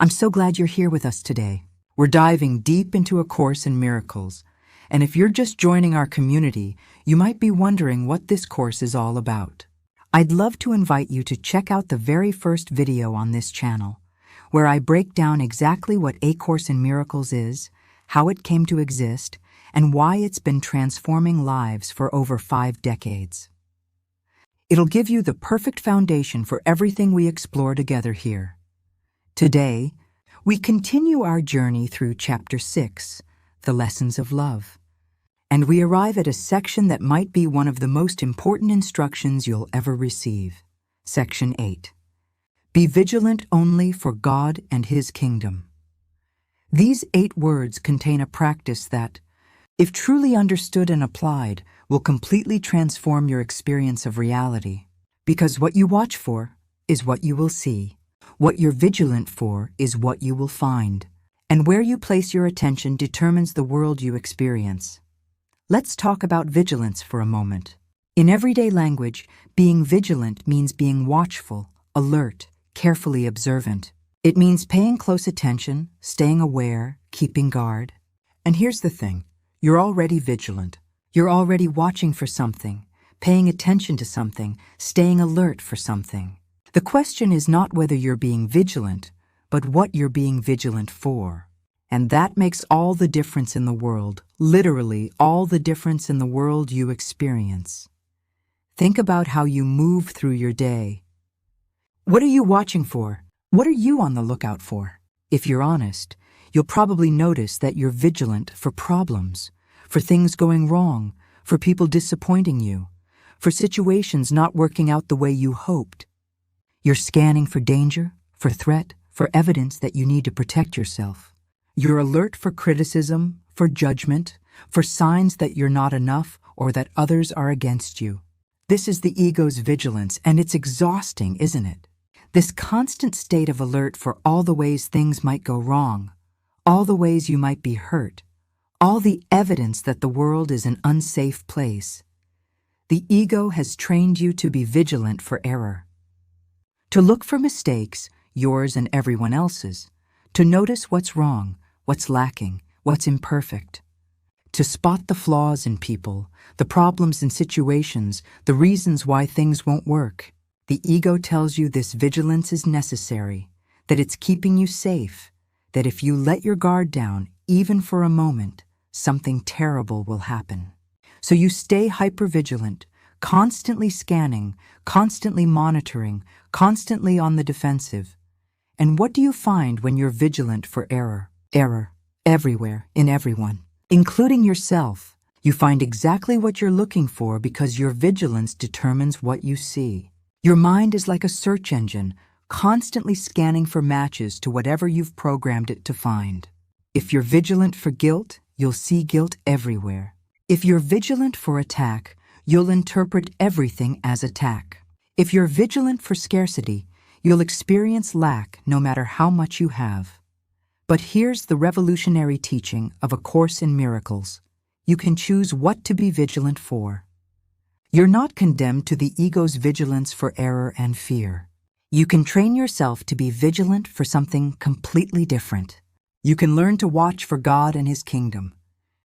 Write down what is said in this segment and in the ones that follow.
I'm so glad you're here with us today. We're diving deep into A Course in Miracles, and if you're just joining our community, you might be wondering what this course is all about. I'd love to invite you to check out the very first video on this channel, where I break down exactly what A Course in Miracles is, how it came to exist, and why it's been transforming lives for over 5 decades. It'll give you the perfect foundation for everything we explore together here. Today, we continue our journey through Chapter 6, The Lessons of Love, and we arrive at a section that might be one of the most important instructions you'll ever receive. Section 8. Be vigilant only for God and His kingdom. These 8 words contain a practice that, if truly understood and applied, will completely transform your experience of reality. Because what you watch for is what you will see. What you're vigilant for is what you will find. And where you place your attention determines the world you experience. Let's talk about vigilance for a moment. In everyday language, being vigilant means being watchful, alert, carefully observant. It means paying close attention, staying aware, keeping guard. And here's the thing. You're already vigilant. You're already watching for something, paying attention to something, staying alert for something. The question is not whether you're being vigilant, but what you're being vigilant for. And that makes all the difference in the world, literally all the difference in the world you experience. Think about how you move through your day. What are you watching for? What are you on the lookout for? If you're honest, you'll probably notice that you're vigilant for problems, for things going wrong, for people disappointing you, for situations not working out the way you hoped. You're scanning for danger, for threat, for evidence that you need to protect yourself. You're alert for criticism, for judgment, for signs that you're not enough or that others are against you. This is the ego's vigilance, and it's exhausting, isn't it? This constant state of alert for all the ways things might go wrong, all the ways you might be hurt, all the evidence that the world is an unsafe place. The ego has trained you to be vigilant for error, to look for mistakes, yours and everyone else's, to notice what's wrong, what's lacking, what's imperfect, to spot the flaws in people, the problems in situations, the reasons why things won't work. The ego tells you this vigilance is necessary, that it's keeping you safe, that if you let your guard down, even for a moment, something terrible will happen. So you stay hypervigilant, constantly scanning, constantly monitoring, constantly on the defensive. And what do you find when you're vigilant for error? Error, everywhere, in everyone, including yourself. You find exactly what you're looking for because your vigilance determines what you see. Your mind is like a search engine, constantly scanning for matches to whatever you've programmed it to find. If you're vigilant for guilt, you'll see guilt everywhere. If you're vigilant for attack, you'll interpret everything as attack. If you're vigilant for scarcity, you'll experience lack no matter how much you have. But here's the revolutionary teaching of A Course in Miracles. You can choose what to be vigilant for. You're not condemned to the ego's vigilance for error and fear. You can train yourself to be vigilant for something completely different. You can learn to watch for God and His kingdom,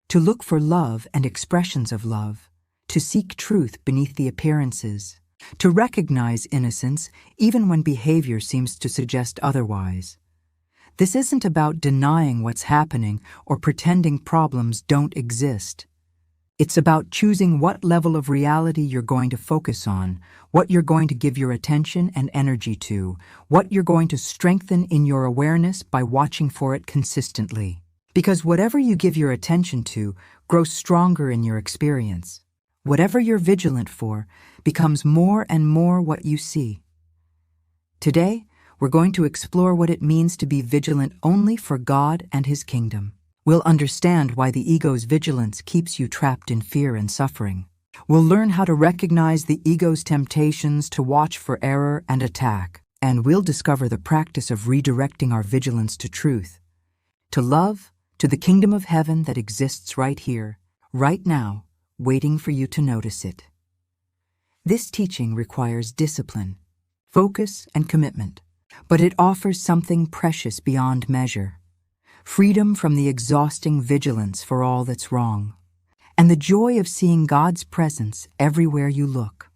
to look for love and expressions of love, to seek truth beneath the appearances, to recognize innocence even when behavior seems to suggest otherwise. This isn't about denying what's happening or pretending problems don't exist. It's about choosing what level of reality you're going to focus on, what you're going to give your attention and energy to, what you're going to strengthen in your awareness by watching for it consistently. Because whatever you give your attention to grows stronger in your experience. Whatever you're vigilant for becomes more and more what you see. Today, we're going to explore what it means to be vigilant only for God and His kingdom. We'll understand why the ego's vigilance keeps you trapped in fear and suffering. We'll learn how to recognize the ego's temptations to watch for error and attack. And we'll discover the practice of redirecting our vigilance to truth, to love, to the kingdom of heaven that exists right here, right now, waiting for you to notice it. This teaching requires discipline, focus, and commitment. But it offers something precious beyond measure: freedom from the exhausting vigilance for all that's wrong, and the joy of seeing God's presence everywhere you look.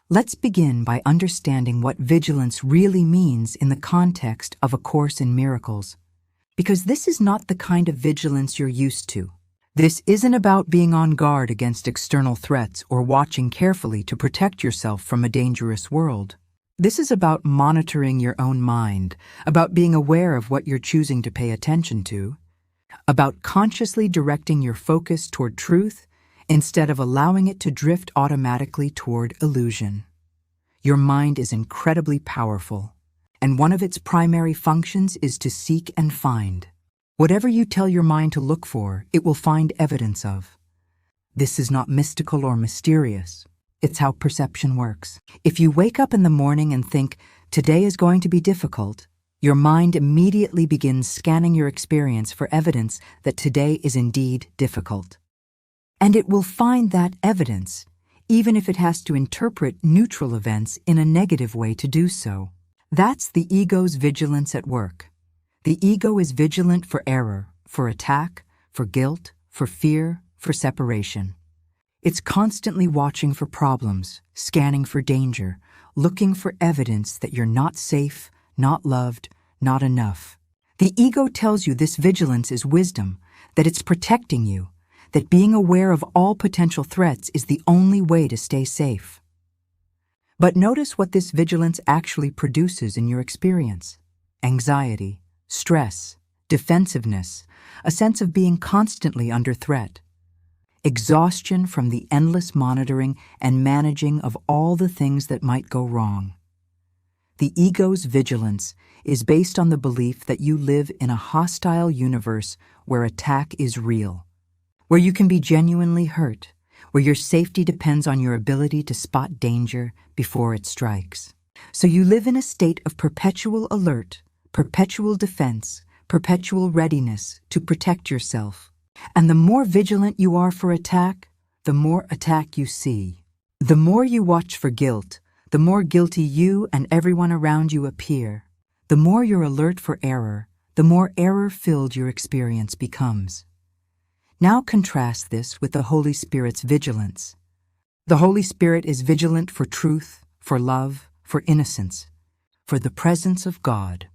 Let's begin by understanding what vigilance really means in the context of A Course in Miracles, because this is not the kind of vigilance you're used to. This isn't about being on guard against external threats or watching carefully to protect yourself from a dangerous world. This is about monitoring your own mind, about being aware of what you're choosing to pay attention to, about consciously directing your focus toward truth instead of allowing it to drift automatically toward illusion. Your mind is incredibly powerful, and one of its primary functions is to seek and find. Whatever you tell your mind to look for, it will find evidence of. This is not mystical or mysterious. It's how perception works. If you wake up in the morning and think, "Today is going to be difficult," your mind immediately begins scanning your experience for evidence that today is indeed difficult. And it will find that evidence, even if it has to interpret neutral events in a negative way to do so. That's the ego's vigilance at work. The ego is vigilant for error, for attack, for guilt, for fear, for separation. It's constantly watching for problems, scanning for danger, looking for evidence that you're not safe, not loved, not enough. The ego tells you this vigilance is wisdom, that it's protecting you, that being aware of all potential threats is the only way to stay safe. But notice what this vigilance actually produces in your experience: anxiety, stress, defensiveness, a sense of being constantly under threat. Exhaustion from the endless monitoring and managing of all the things that might go wrong. The ego's vigilance is based on the belief that you live in a hostile universe where attack is real, where you can be genuinely hurt, where your safety depends on your ability to spot danger before it strikes. So you live in a state of perpetual alert, perpetual defense, perpetual readiness to protect yourself. And the more vigilant you are for attack, the more attack you see. The more you watch for guilt, the more guilty you and everyone around you appear. The more you're alert for error, the more error-filled your experience becomes. Now contrast this with the Holy Spirit's vigilance. The Holy Spirit is vigilant for truth, for love, for innocence, for the presence of God.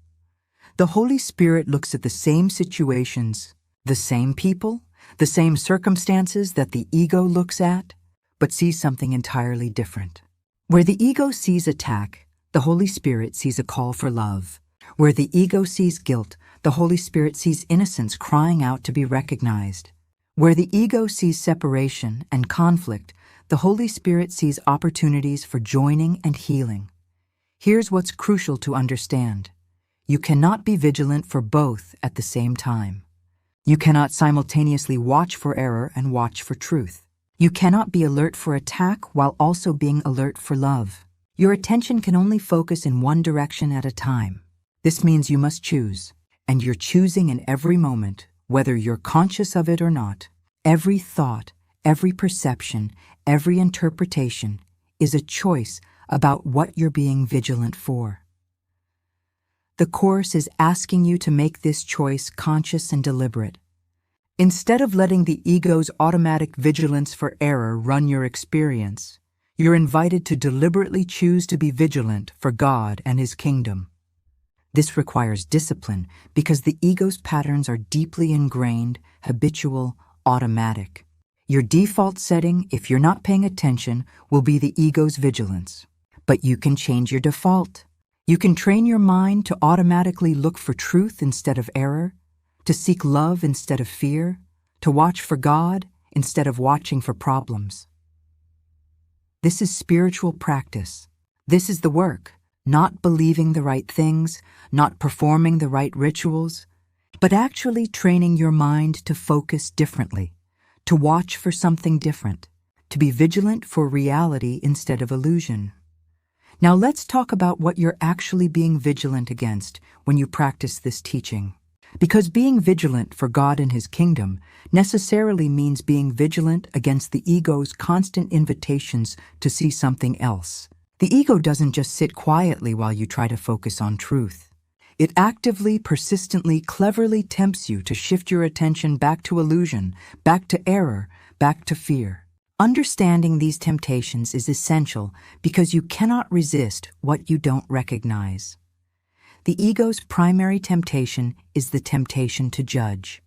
The Holy Spirit looks at the same situations, the same people, the same circumstances that the ego looks at, but sees something entirely different. Where the ego sees attack, the Holy Spirit sees a call for love. Where the ego sees guilt, the Holy Spirit sees innocence crying out to be recognized. Where the ego sees separation and conflict, the Holy Spirit sees opportunities for joining and healing. Here's what's crucial to understand. You cannot be vigilant for both at the same time. You cannot simultaneously watch for error and watch for truth. You cannot be alert for attack while also being alert for love. Your attention can only focus in one direction at a time. This means you must choose, and you're choosing in every moment, whether you're conscious of it or not. Every thought, every perception, every interpretation is a choice about what you're being vigilant for. The Course is asking you to make this choice conscious and deliberate. Instead of letting the ego's automatic vigilance for error run your experience, you're invited to deliberately choose to be vigilant for God and His kingdom. This requires discipline because the ego's patterns are deeply ingrained, habitual, automatic. Your default setting, if you're not paying attention, will be the ego's vigilance. But you can change your default. You can train your mind to automatically look for truth instead of error, to seek love instead of fear, to watch for God instead of watching for problems. This is spiritual practice. This is the work, not believing the right things, not performing the right rituals, but actually training your mind to focus differently, to watch for something different, to be vigilant for reality instead of illusion. Now let's talk about what you're actually being vigilant against when you practice this teaching. Because being vigilant for God and His kingdom necessarily means being vigilant against the ego's constant invitations to see something else, The ego doesn't just sit quietly while you try to focus on truth. It actively, persistently, cleverly tempts you to shift your attention back to illusion, back to error, back to fear. Understanding these temptations is essential because you cannot resist what you don't recognize. The ego's primary temptation is the temptation to judge.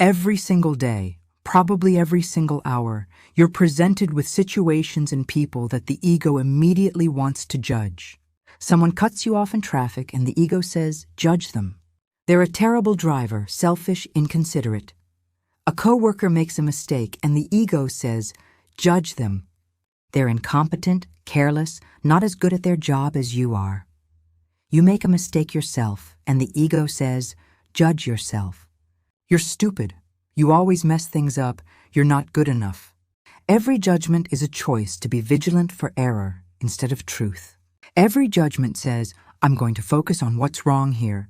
Every single day, probably every single hour, you're presented with situations and people that the ego immediately wants to judge. Someone cuts you off in traffic and the ego says, judge them. They're a terrible driver, selfish, inconsiderate. A coworker makes a mistake and the ego says, judge them. They're incompetent, careless, not as good at their job as you are. You make a mistake yourself and the ego says, judge yourself. You're stupid. You always mess things up. You're not good enough. Every judgment is a choice to be vigilant for error instead of truth. Every judgment says, I'm going to focus on what's wrong here,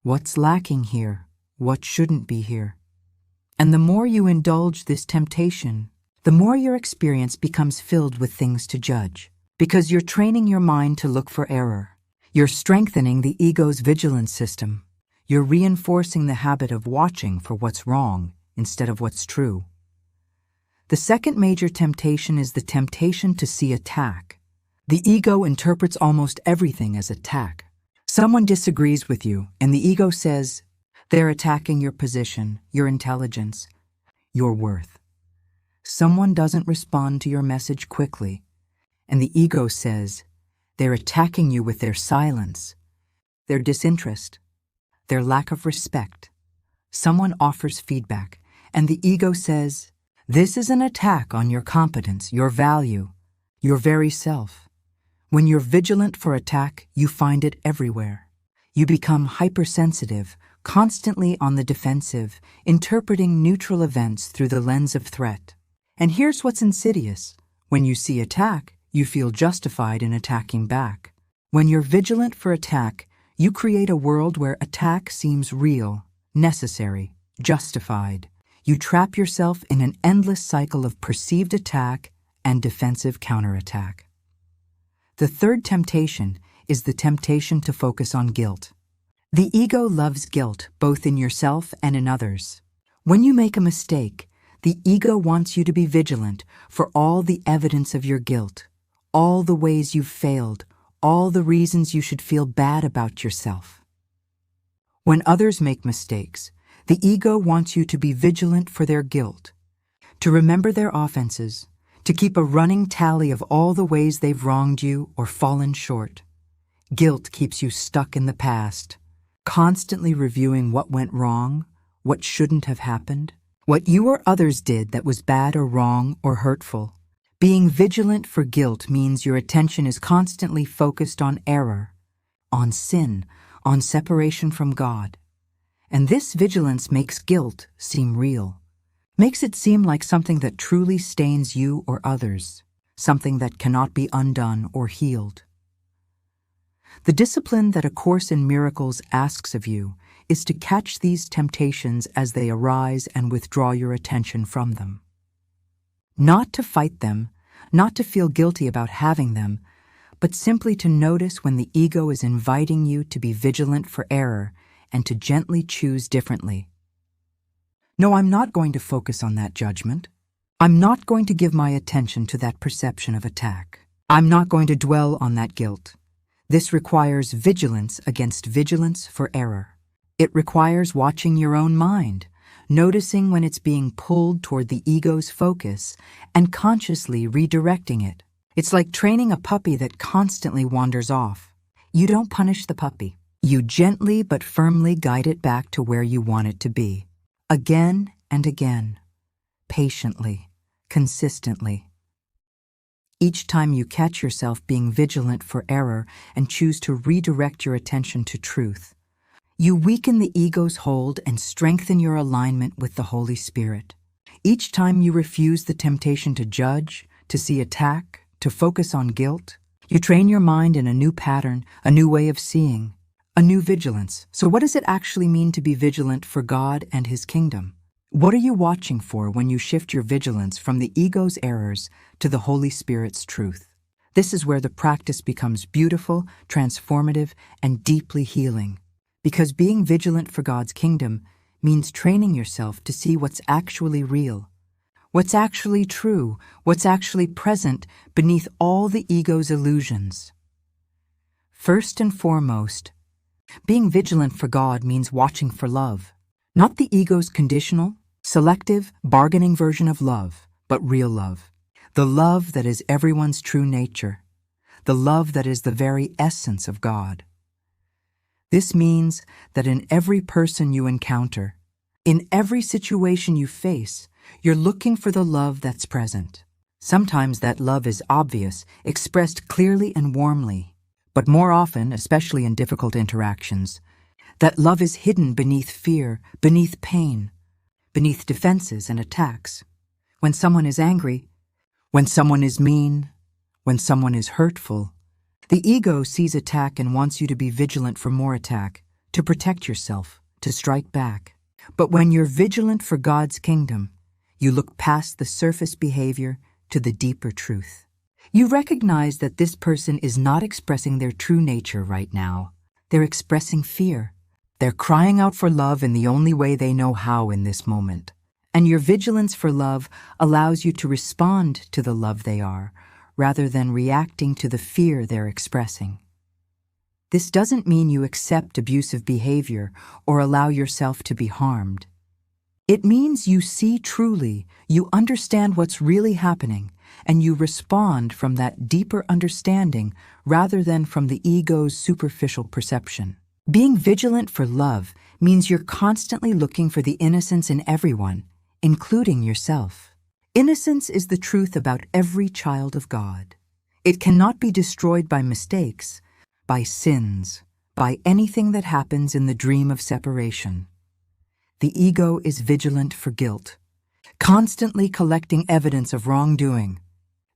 what's lacking here, what shouldn't be here. And the more you indulge this temptation, the more your experience becomes filled with things to judge, because you're training your mind to look for error. You're strengthening the ego's vigilance system. You're reinforcing the habit of watching for what's wrong instead of what's true. The second major temptation is the temptation to see attack. The ego interprets almost everything as attack. Someone disagrees with you, and the ego says, they're attacking your position, your intelligence, your worth. Someone doesn't respond to your message quickly, and the ego says, they're attacking you with their silence, their disinterest, their lack of respect. Someone offers feedback, and the ego says, this is an attack on your competence, your value, your very self. When you're vigilant for attack, you find it everywhere. You become hypersensitive, constantly on the defensive, interpreting neutral events through the lens of threat. And here's what's insidious. When you see attack, you feel justified in attacking back. When you're vigilant for attack, you create a world where attack seems real, necessary, justified. You trap yourself in an endless cycle of perceived attack and defensive counterattack. The third temptation is the temptation to focus on guilt. The ego loves guilt, both in yourself and in others. When you make a mistake, the ego wants you to be vigilant for all the evidence of your guilt, all the ways you've failed, all the reasons you should feel bad about yourself. When others make mistakes, the ego wants you to be vigilant for their guilt, to remember their offenses, to keep a running tally of all the ways they've wronged you or fallen short. Guilt keeps you stuck in the past, constantly reviewing what went wrong, what shouldn't have happened, what you or others did that was bad or wrong or hurtful. Being vigilant for guilt means your attention is constantly focused on error, on sin, on separation from God. And this vigilance makes guilt seem real, makes it seem like something that truly stains you or others, something that cannot be undone or healed. The discipline that A Course in Miracles asks of you is to catch these temptations as they arise and withdraw your attention from them. Not to fight them, not to feel guilty about having them, but simply to notice when the ego is inviting you to be vigilant for error and to gently choose differently. No, I'm not going to focus on that judgment. I'm not going to give my attention to that perception of attack. I'm not going to dwell on that guilt. This requires vigilance against vigilance for error. It requires watching your own mind, noticing when it's being pulled toward the ego's focus and consciously redirecting it. It's like training a puppy that constantly wanders off. You don't punish the puppy. You gently but firmly guide it back to where you want it to be. Again and again. Patiently. Consistently. Each time you catch yourself being vigilant for error and choose to redirect your attention to truth, you weaken the ego's hold and strengthen your alignment with the Holy Spirit. Each time you refuse the temptation to judge, to see attack, to focus on guilt, you train your mind in a new pattern, a new way of seeing, a new vigilance. So what does it actually mean to be vigilant for God and His kingdom? What are you watching for when you shift your vigilance from the ego's errors to the Holy Spirit's truth? This is where the practice becomes beautiful, transformative, and deeply healing. Because being vigilant for God's kingdom means training yourself to see what's actually real, what's actually true, what's actually present beneath all the ego's illusions. First and foremost, being vigilant for God means watching for love. Not the ego's conditional, selective, bargaining version of love, but real love. The love that is everyone's true nature. The love that is the very essence of God. This means that in every person you encounter, in every situation you face, you're looking for the love that's present. Sometimes that love is obvious, expressed clearly and warmly. But more often, especially in difficult interactions, that love is hidden beneath fear, beneath pain, beneath defenses and attacks. When someone is angry, when someone is mean, when someone is hurtful, the ego sees attack and wants you to be vigilant for more attack, to protect yourself, to strike back. But when you're vigilant for God's kingdom, you look past the surface behavior to the deeper truth. You recognize that this person is not expressing their true nature right now. They're expressing fear. They're crying out for love in the only way they know how in this moment. And your vigilance for love allows you to respond to the love they are, rather than reacting to the fear they're expressing. This doesn't mean you accept abusive behavior or allow yourself to be harmed. It means you see truly, you understand what's really happening, and you respond from that deeper understanding rather than from the ego's superficial perception. Being vigilant for love means you're constantly looking for the innocence in everyone, including yourself. Innocence is the truth about every child of God. It cannot be destroyed by mistakes, by sins, by anything that happens in the dream of separation. The ego is vigilant for guilt, constantly collecting evidence of wrongdoing,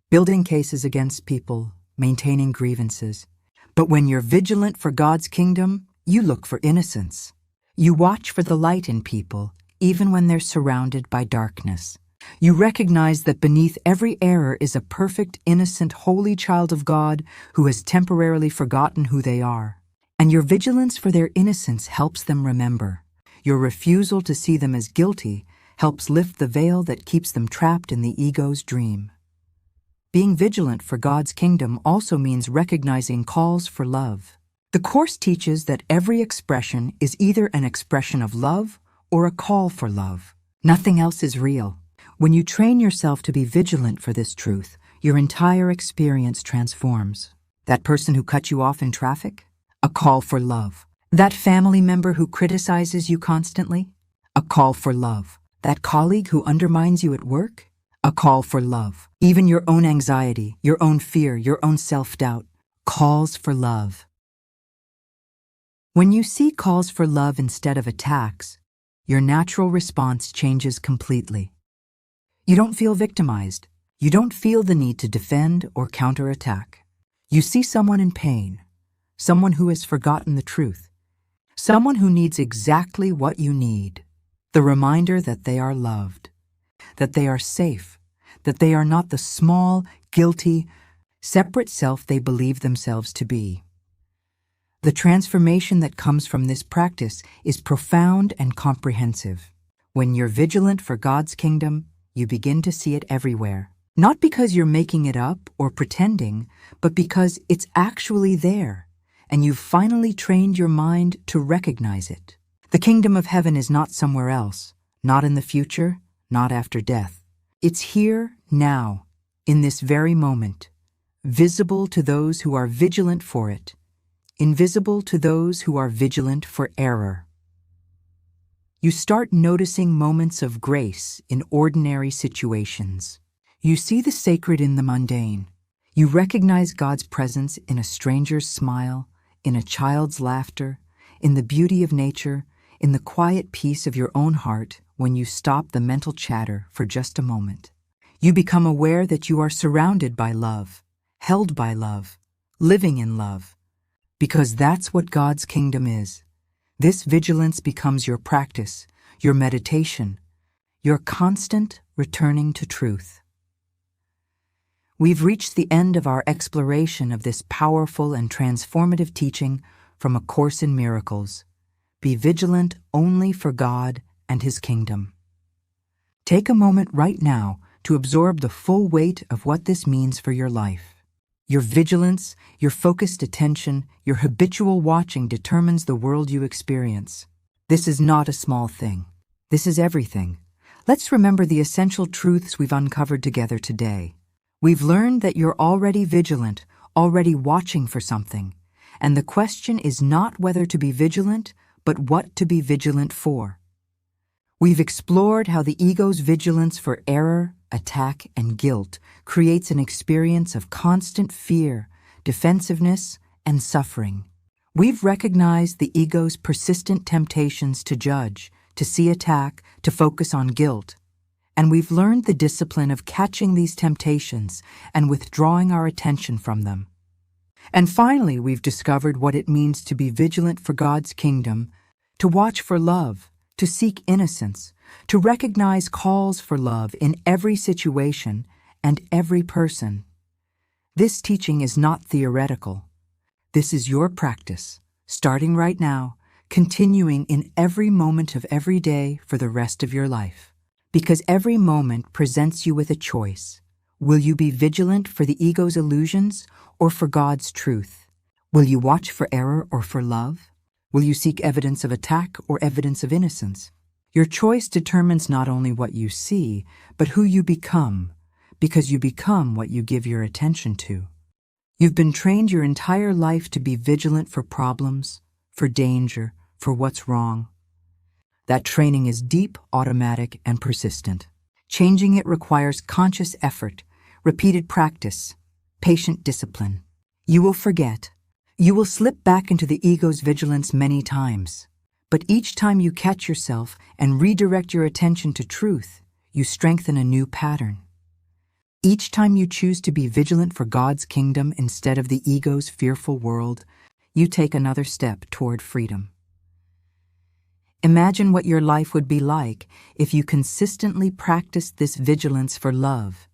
building cases against people, maintaining grievances. But when you're vigilant for God's kingdom, you look for innocence. You watch for the light in people, even when they're surrounded by darkness. You recognize that beneath every error is a perfect, innocent, holy child of God who has temporarily forgotten who they are. And your vigilance for their innocence helps them remember. Your refusal to see them as guilty helps lift the veil that keeps them trapped in the ego's dream. Being vigilant for God's kingdom also means recognizing calls for love. The Course teaches that every expression is either an expression of love or a call for love. Nothing else is real. When you train yourself to be vigilant for this truth, your entire experience transforms. That person who cut you off in traffic? A call for love. That family member who criticizes you constantly? A call for love. That colleague who undermines you at work? A call for love. Even your own anxiety, your own fear, your own self-doubt, calls for love. When you see calls for love instead of attacks, your natural response changes completely. You don't feel victimized. You don't feel the need to defend or counterattack. You see someone in pain, someone who has forgotten the truth, someone who needs exactly what you need, the reminder that they are loved, that they are safe, that they are not the small, guilty, separate self they believe themselves to be. The transformation that comes from this practice is profound and comprehensive. When you're vigilant for God's kingdom, you begin to see it everywhere. Not because you're making it up or pretending, but because it's actually there, and you've finally trained your mind to recognize it. The kingdom of heaven is not somewhere else, not in the future, not after death. It's here, now, in this very moment, visible to those who are vigilant for it, invisible to those who are vigilant for error. You start noticing moments of grace in ordinary situations. You see the sacred in the mundane. You recognize God's presence in a stranger's smile, in a child's laughter, in the beauty of nature, in the quiet peace of your own heart when you stop the mental chatter for just a moment. You become aware that you are surrounded by love, held by love, living in love, because that's what God's kingdom is. This vigilance becomes your practice, your meditation, your constant returning to truth. We've reached the end of our exploration of this powerful and transformative teaching from A Course in Miracles. Be vigilant only for God and His kingdom. Take a moment right now to absorb the full weight of what this means for your life. Your vigilance, your focused attention, your habitual watching determines the world you experience. This is not a small thing. This is everything. Let's remember the essential truths we've uncovered together today. We've learned that you're already vigilant, already watching for something. And the question is not whether to be vigilant, but what to be vigilant for. We've explored how the ego's vigilance for error, attack, and guilt creates an experience of constant fear, defensiveness, and suffering. We've recognized the ego's persistent temptations to judge, to see attack, to focus on guilt. And we've learned the discipline of catching these temptations and withdrawing our attention from them. And finally, we've discovered what it means to be vigilant for God's kingdom, to watch for love, to seek innocence, to recognize calls for love in every situation and every person. This teaching is not theoretical. This is your practice, starting right now, continuing in every moment of every day for the rest of your life. Because every moment presents you with a choice. Will you be vigilant for the ego's illusions or for God's truth? Will you watch for error or for love? Will you seek evidence of attack or evidence of innocence? Your choice determines not only what you see, but who you become, because you become what you give your attention to. You've been trained your entire life to be vigilant for problems, for danger, for what's wrong. That training is deep, automatic, and persistent. Changing it requires conscious effort, repeated practice, patient discipline. You will forget. You will slip back into the ego's vigilance many times. But each time you catch yourself and redirect your attention to truth, you strengthen a new pattern. Each time you choose to be vigilant for God's kingdom instead of the ego's fearful world, you take another step toward freedom. Imagine what your life would be like if you consistently practiced this vigilance for love,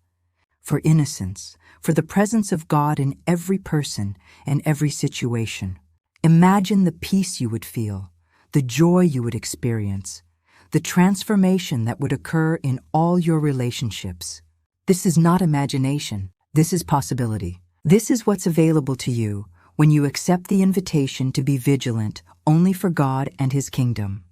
for innocence, for the presence of God in every person and every situation. Imagine the peace you would feel, the joy you would experience, the transformation that would occur in all your relationships. This is not imagination. This is possibility. This is what's available to you when you accept the invitation to be vigilant only for God and His kingdom.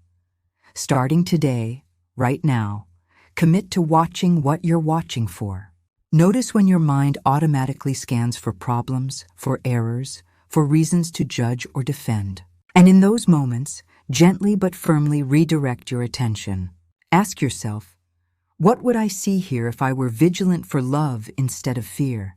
Starting today, right now, commit to watching what you're watching for. Notice when your mind automatically scans for problems, for errors, for reasons to judge or defend. And in those moments, gently but firmly redirect your attention. Ask yourself, what would I see here if I were vigilant for love instead of fear?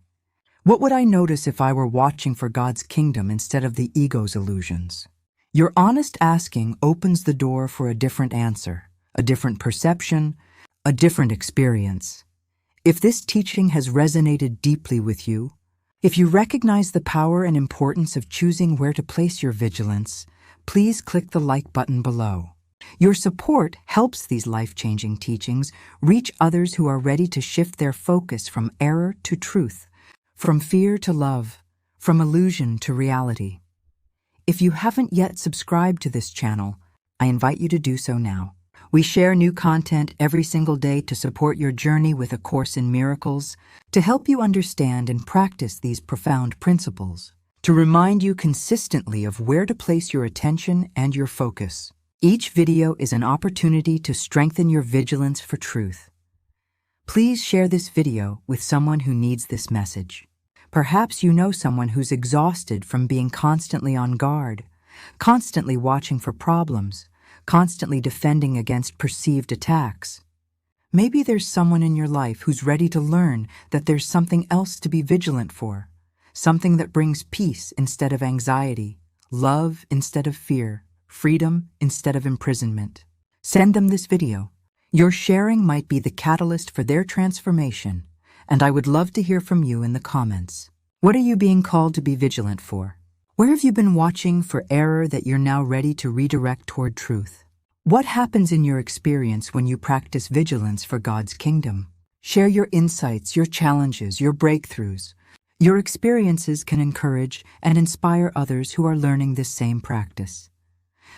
What would I notice if I were watching for God's kingdom instead of the ego's illusions? Your honest asking opens the door for a different answer, a different perception, a different experience. If this teaching has resonated deeply with you, if you recognize the power and importance of choosing where to place your vigilance, please click the like button below. Your support helps these life-changing teachings reach others who are ready to shift their focus from error to truth, from fear to love, from illusion to reality. If you haven't yet subscribed to this channel, I invite you to do so now. We share new content every single day to support your journey with A Course in Miracles, to help you understand and practice these profound principles, to remind you consistently of where to place your attention and your focus. Each video is an opportunity to strengthen your vigilance for truth. Please share this video with someone who needs this message. Perhaps you know someone who's exhausted from being constantly on guard, constantly watching for problems, constantly defending against perceived attacks. Maybe there's someone in your life who's ready to learn that there's something else to be vigilant for, something that brings peace instead of anxiety, love instead of fear, freedom instead of imprisonment. Send them this video. Your sharing might be the catalyst for their transformation, and I would love to hear from you in the comments. What are you being called to be vigilant for? Where have you been watching for error that you're now ready to redirect toward truth? What happens in your experience when you practice vigilance for God's kingdom? Share your insights, your challenges, your breakthroughs. Your experiences can encourage and inspire others who are learning this same practice.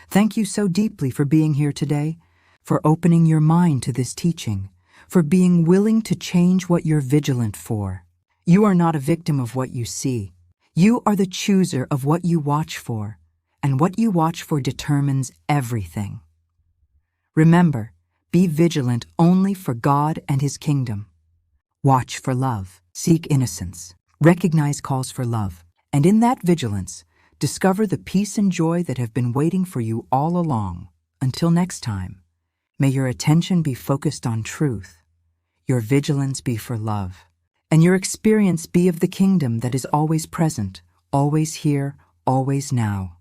Thank you so deeply for being here today, for opening your mind to this teaching, for being willing to change what you're vigilant for. You are not a victim of what you see. You are the chooser of what you watch for, and what you watch for determines everything. Remember, be vigilant only for God and His kingdom. Watch for love, seek innocence, recognize calls for love, and in that vigilance, discover the peace and joy that have been waiting for you all along. Until next time, may your attention be focused on truth, your vigilance be for love, and your experience be of the kingdom that is always present, always here, always now.